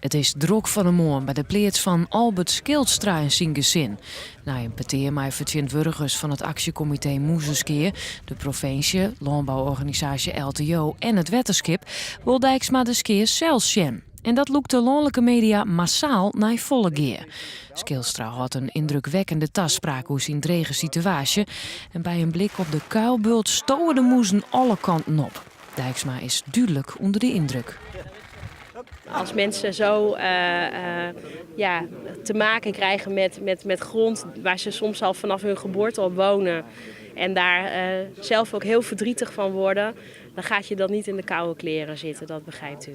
Het is druk van de morgen bij de pleats van Albert Skilstra en zijn gezin. Na een peteer met vertegenwoordigers van het actiecomité Moezenskeer, de provincie, landbouworganisatie LTO en het wetenschap, wil Dijksma de skeer zelf zien. En dat loekt de landelijke media massaal naar volle geer. Skilstra had een indrukwekkende tastspraak hoe zijn drege situatie. En bij een blik op de kuilbult stoven de moezen alle kanten op. Dijksma is duidelijk onder de indruk. Als mensen zo te maken krijgen met grond waar ze soms al vanaf hun geboorte op wonen en daar zelf ook heel verdrietig van worden, dan gaat je dat niet in de koude kleren zitten, dat begrijpt u.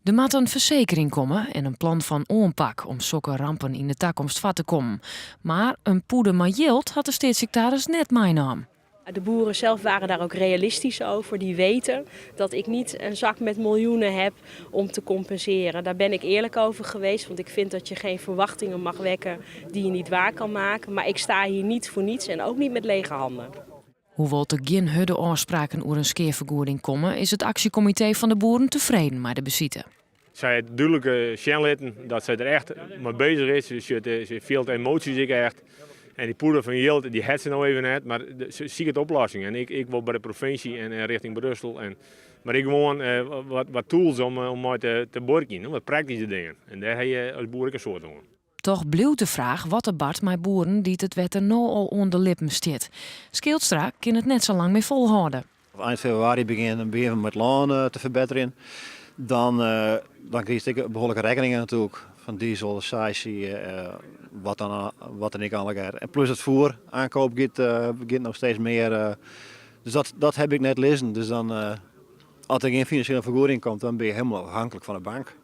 Er moet een verzekering komen en een plan van aanpak om zulke rampen in de toekomst vat te komen. Maar een poeder maar jild had de staatssecretaris net meenam. De boeren zelf waren daar ook realistisch over. Die weten dat ik niet een zak met miljoenen heb om te compenseren. Daar ben ik eerlijk over geweest, want ik vind dat je geen verwachtingen mag wekken die je niet waar kan maken. Maar ik sta hier niet voor niets en ook niet met lege handen. Hoewel er geen hudde afspraken over een skeervergoeding komen, is het actiecomité van de boeren tevreden met de bezitten. Zij het duidelijke zien dat zij er echt mee bezig is. Dus ze veel emoties ik echt. En die poeder van Jild, die heeft ze nou even net, maar ze ziet het oplossing. En ik wil bij de provincie en richting Brussel. Maar ik gewoon wat tools om mij te borken, wat praktische dingen. En daar heb je als boer een soort van. Toch bleef de vraag wat er bart met boeren die het wetter nou al onder de lippen stiet. Skilstra kan het net zo lang mee volhouden. Eind februari beginnen we met loon te verbeteren. Dan kreeg ik behoorlijke rekeningen natuurlijk. Van diesel, de saisje, wat en ik allemaal. En plus het voer, aankoop gaat nog steeds meer. Dus dat heb ik net lezen. Dus dan, als er geen financiële vergoeding komt, dan ben je helemaal afhankelijk van de bank.